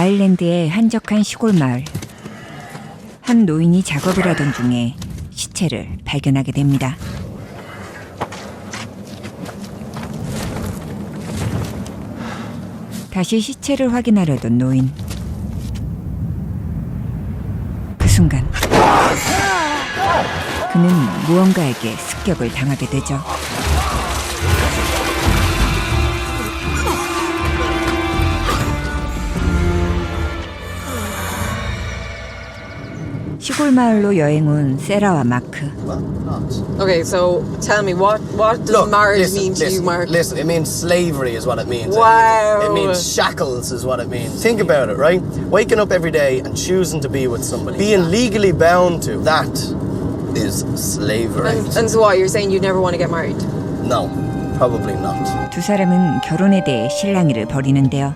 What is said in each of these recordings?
아일랜드의 한적한 시골 마을. 한 노인이 작업을 하던 중에 시체를 발견하게 됩니다. 다시 시체를 확인하려던 노인. 그 순간 그는 무언가에게 습격을 당하게 되죠. 시골 마을로 여행 온 세라와 마크. Okay, so tell me, what does marriage mean to you, Mark? Listen, it means slavery is what it means. Wow. It means shackles is what it means. Think about it, right? Waking up every day and choosing to be with somebody. Being legally bound to, that is slavery. And so what, you're saying you'd never want to get married? No, probably not. 두 사람은 결혼에 대해 실랑이를 벌이는데요.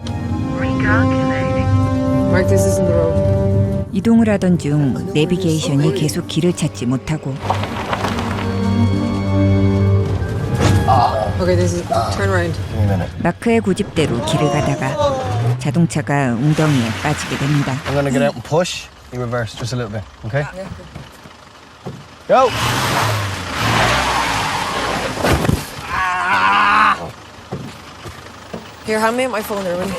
Mark, this isn't the road. 이동을 하던 중 내비게이션이 계속 길을 찾지 못하고 Okay, this is turn around. Give me a minute. 마크의 고집대로 길을 가다가 자동차가 웅덩이에 빠지게 됩니다. I'm gonna get out and push. You reverse just a little bit, okay? Go! Here, hand me my phone there, will you?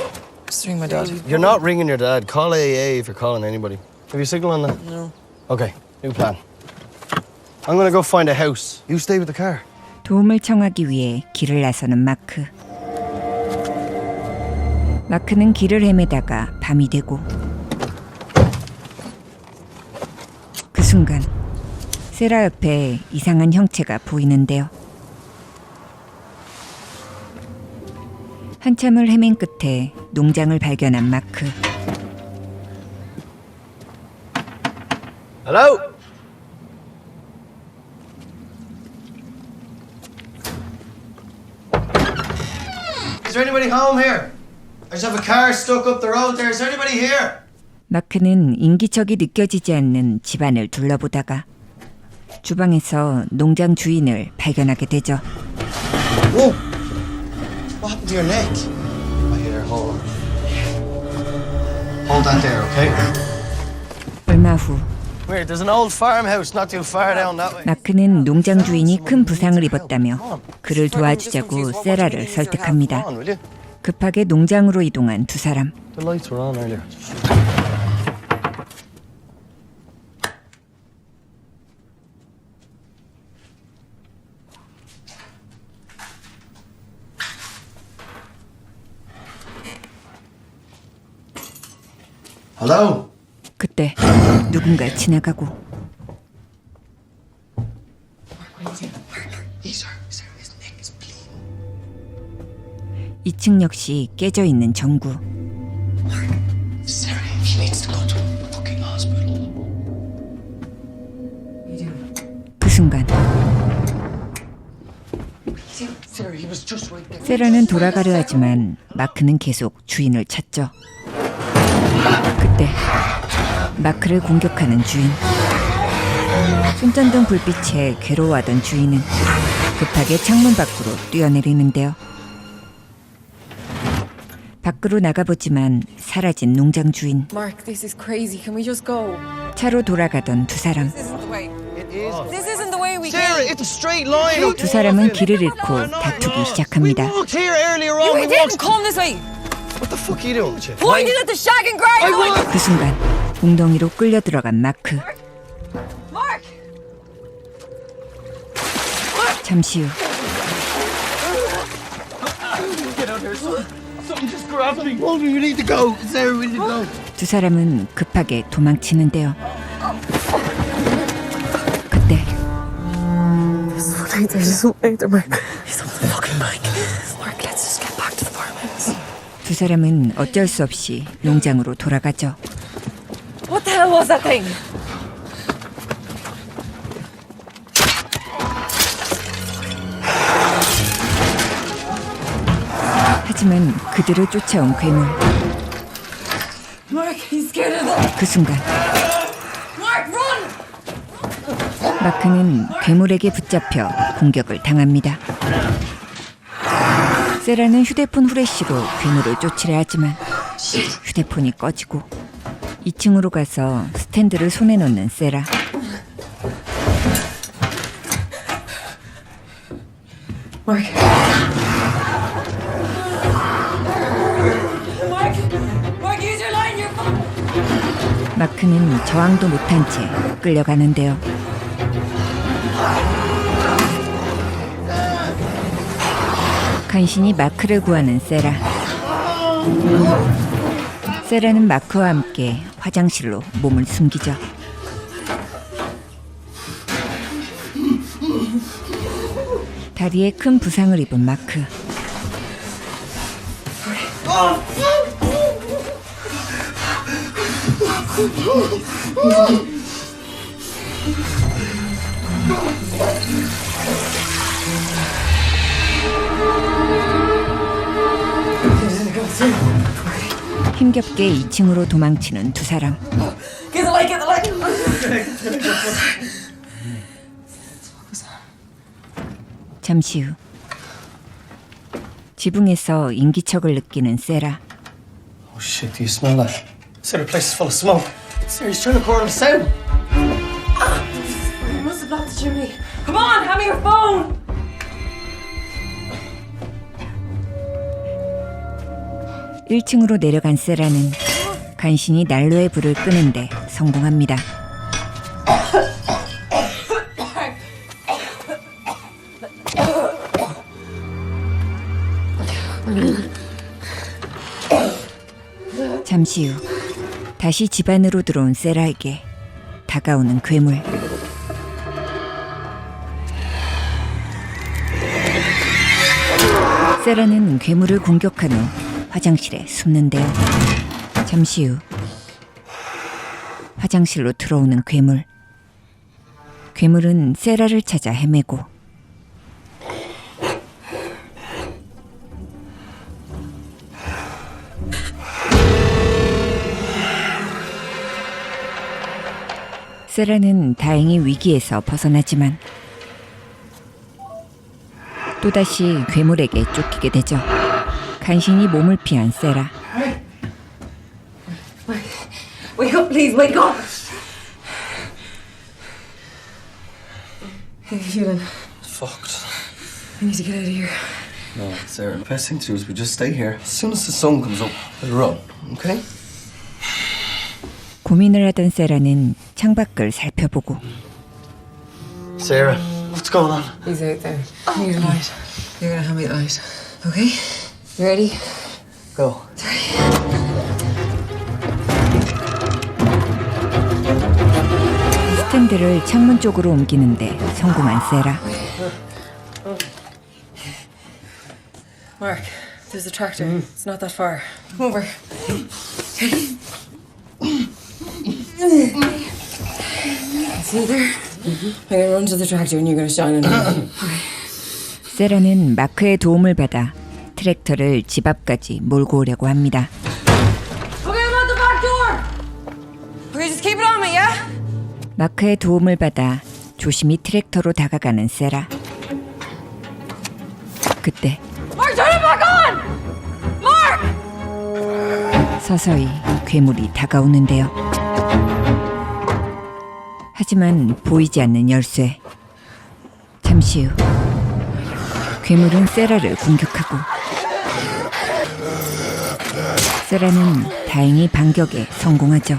Just ring my dad. You're not ringing your dad. Call AA if you're calling anybody. Have you signal on that? No. Okay, new plan. I'm gonna go find a house. You stay with the car. 도움을 청하기 위해 길을 나서는 마크. 마크는 길을 헤매다가 밤이 되고 그 순간 세라 옆에 이상한 형체가 보이는데요. 한참을 헤맨 끝에 농장을 발견한 마크. Hello? Is there anybody home here? I just have a car stuck up the road there. Is there anybody here? 마크는 인기척이 느껴지지 않는 집안을 둘러보다가 주방에서 농장 주인을 발견하게 되죠. Whoa! What happened to your neck? Right here, hold on. Hold that there, okay? 얼마 후 Weird, there's an old farmhouse not too far down that way. 마크는 농장 주인이 큰 부상을 입었다며 그를 도와주자고 세라를 설득합니다. Will you? 급하게 농장으로 이동한 두 사람. The lights were on earlier. Hello? 그때 누군가 지나가고 His neck is bleeding. 2층 역시 깨져 있는 전구. Sarah, he needs to go to a fucking hospital. 그 순간 Sarah, he was just right there. 세라는 돌아가려 하지만 마크는 계속 주인을 찾죠. 그때 마크를 공격하는 주인. 손전등 불빛에 괴로워하던 주인은 급하게 창문 밖으로 뛰어내리는데요. 밖으로 나가보지만 사라진 농장 주인. Mark, this is crazy. Can we just go? 차로 돌아가던 두 사람. This isn't the way. It is. This isn't the way we Sarah, came. it's a straight line. 두 사람은 길을 잃고 다투기 시작합니다. We walked here earlier on. We We didn't walked. come this way. What the fuck are you doing, Chip? Pointed at the shack and grind. 그 순간 웅덩이로 끌려 들어간 마크. Mark! 잠시 후 Something just grabbed me. Hold me, we need to go. Sarah, we need to go. 두 사람은 급하게 도망치는데요. 그때 There's something there, Mark. He's on the fucking bike. Mark, let's just get back to the farmhouse. 두 사람은 어쩔 수 없이 농장으로 돌아가죠. What the hell was that thing? 하지만 그들을 쫓아온 괴물. Mark, he's scared of them. 그 순간 Mark, run! 마크는 괴물에게 붙잡혀 공격을 당합니다. 세라는 휴대폰 후레쉬로 괴물을 쫓으려 하지만 휴대폰이 꺼지고 2층으로 가서 스탠드를 손에 넣는 세라. Mark. Mark, use your line. You're fine. 마크는 저항도 못한 채 끌려가는데요. 간신히 마크를 구하는 세라. 세라는 마크와 함께 화장실로 몸을 숨기죠. 다리에 큰 부상을 입은 마크. 힘겹게 2층으로 도망치는 두 사람. Get the light, get the light. 잠시 후 지붕에서 인기척을 느끼는 세라. Oh shit, do you smell that? Sarah, the place is full of smoke. Sarah, he's trying to pour us out. You must have blocked the chimney. Come on, hand me your phone. 일 1층으로 내려간 세라는 간신히 난로의 불을 끄는데 성공합니다. 잠시 후 다시 집 안으로 들어온 세라에게 다가오는 괴물. 세라는 괴물을 공격한 후 화장실에 숨는데요. 잠시 후 화장실로 들어오는 괴물. 괴물은 세라를 찾아 헤매고 세라는 다행히 위기에서 벗어나지만 또다시 괴물에게 쫓기게 되죠. 간신히 몸을 피한 세라. Wake up, please, wake up. How are you feeling? Fucked. I need to get out of here. No, Sarah, the best thing to do is we just stay here. As soon as the sun comes up, we'll run, okay? 고민을 하던 세라는 창밖을 살펴보고 Sarah, what's going on? He's out there. I need a light. You're gonna hand me the light. Okay? You ready? Go. 스탠드를 창문 쪽으로 옮기는데 성공한 세라. Mark, there's a tractor. It's not that far. Come over. See there? I'm gonna run to the tractor and you're gonna shine on it. 세라는 마크의 도움을 받아 트랙터를 집 앞까지 몰고 오려고 합니다. Okay, I'm at the back door. Okay, just keep it on me, yeah? 마크의 도움을 받아 조심히 트랙터로 다가가는 세라. 그때 Mark, turn it back on! Mark! 서서히 괴물이 다가오는데요. 하지만 보이지 않는 열쇠. 잠시 후 괴물은 세라를 공격하고 세라는 다행히 반격에 성공하죠.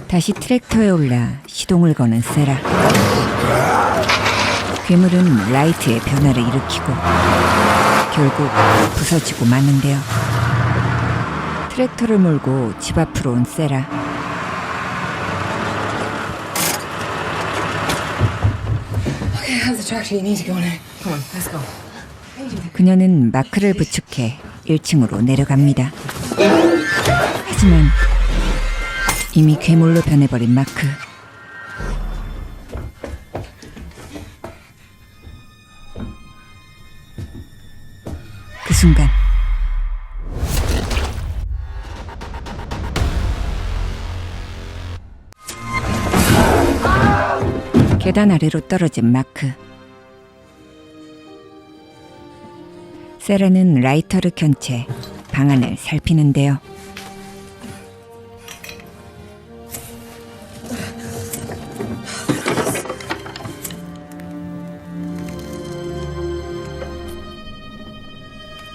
다시 트랙터에 올라 시동을 거는 세라. 괴물은 라이트의 변화를 일으키고 결국 부서지고 마는데요. 트랙터를 몰고 집 앞으로 온 세라. Okay, I have the tractor. You need to go now. Come on, let's go. 그녀는 마크를 부축해 1층으로 내려갑니다. 하지만 이미 괴물로 변해버린 마크. 그 순간 계단 아래로 떨어진 마크. 세라는 라이터를 켠 채 방안을 살피는데요.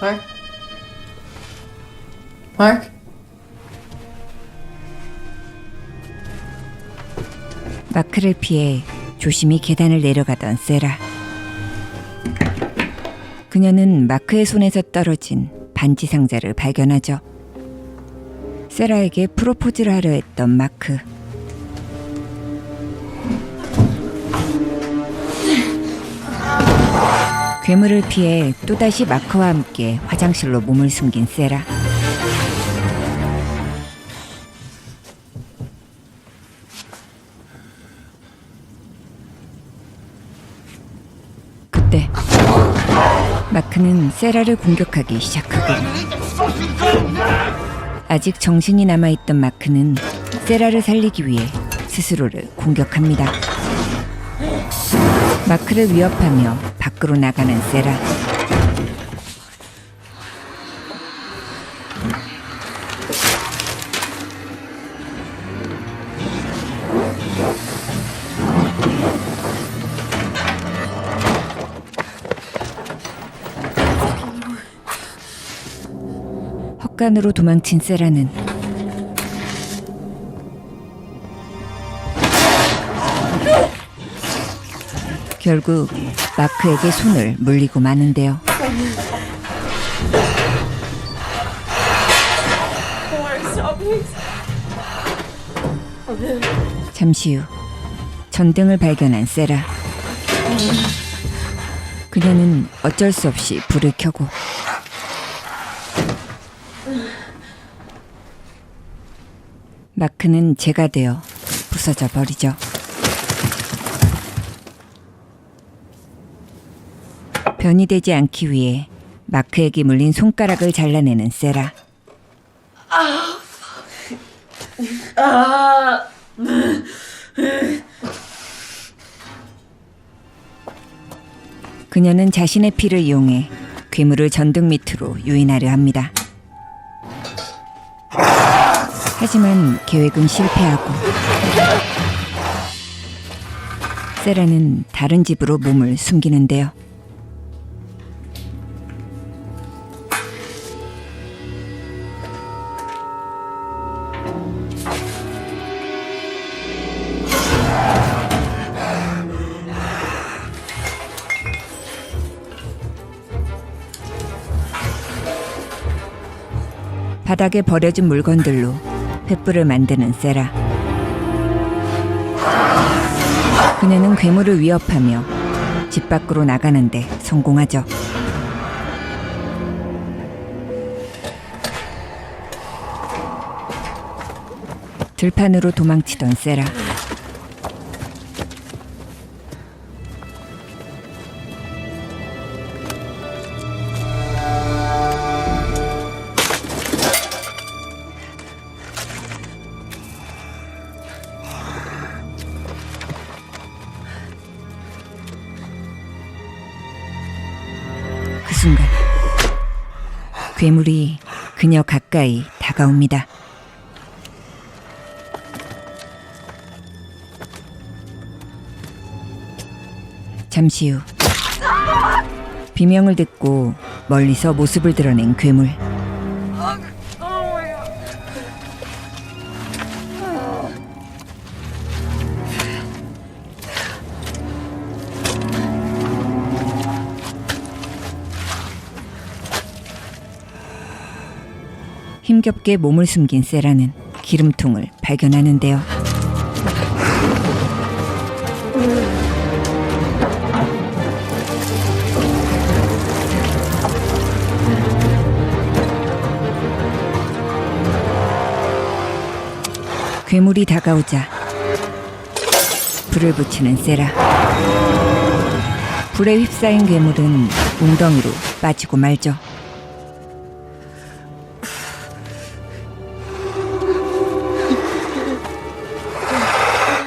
Mark? Mark? 마크를 피해 조심히 계단을 내려가던 세라. 그녀는 마크의 손에서 떨어진 반지 상자를 발견하죠. 세라에게 프로포즈를 하려 했던 마크. 괴물을 피해 또다시 마크와 함께 화장실로 몸을 숨긴 세라. 그때 마크는 세라를 공격하기 시작하고, 아직 정신이 남아있던 마크는 세라를 살리기 위해 스스로를 공격합니다. 마크를 위협하며 밖으로 나가는 세라. 헛간으로 도망친 세라는 결국 마크에게 손을 물리고 마는데요. 잠시 후 전등을 발견한 세라. 그녀는 어쩔 수 없이 불을 켜고 마크는 재가 되어 부서져 버리죠. 변이 되지 않기 위해 마크에게 물린 손가락을 잘라내는 세라. 그녀는 자신의 피를 이용해 괴물을 전등 밑으로 유인하려 합니다. 하지만 계획은 실패하고 세라는 다른 집으로 몸을 숨기는데요. 바닥에 버려진 물건들로 횃불을 만드는 세라. 그녀는 괴물을 위협하며 집 밖으로 나가는데 성공하죠. 들판으로 도망치던 세라. 그 순간 괴물이 그녀 가까이 다가옵니다. 잠시 후 비명을 듣고 멀리서 모습을 드러낸 괴물. 힘겹게 몸을 숨긴 세라는 기름통을 발견하는데요. 괴물이 다가오자 불을 붙이는 세라. 불에 휩싸인 괴물은 웅덩이로 빠지고 말죠.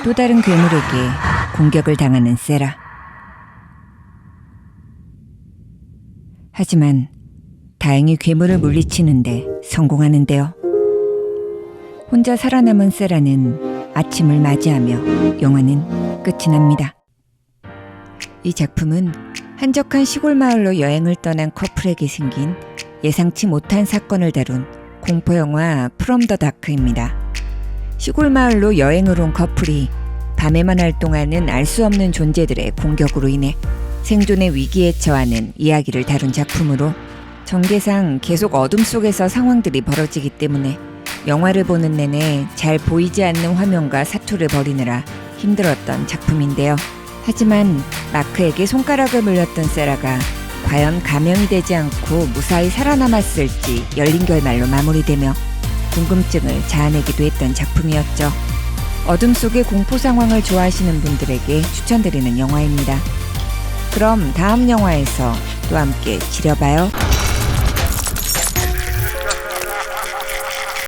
또 다른 괴물에게 공격을 당하는 세라. 하지만 다행히 괴물을 물리치는데 성공하는데요. 혼자 살아남은 세라는 아침을 맞이하며 영화는 끝이 납니다. 이 작품은 한적한 시골 마을로 여행을 떠난 커플에게 생긴 예상치 못한 사건을 다룬 공포영화 프롬 더 다크입니다. 시골 마을로 여행을 온 커플이 밤에만 활동하는 알 수 없는 존재들의 공격으로 인해 생존의 위기에 처하는 이야기를 다룬 작품으로 전개상 계속 어둠 속에서 상황들이 벌어지기 때문에 영화를 보는 내내 잘 보이지 않는 화면과 사투를 벌이느라 힘들었던 작품인데요. 하지만 마크에게 손가락을 물렸던 세라가 과연 감염이 되지 않고 무사히 살아남았을지 열린 결말로 마무리되며 궁금증을 자아내기도 했던 작품이었죠. 어둠 속의 공포 상황을 좋아하시는 분들에게 추천드리는 영화입니다. 그럼 다음 영화에서 또 함께 지려봐요.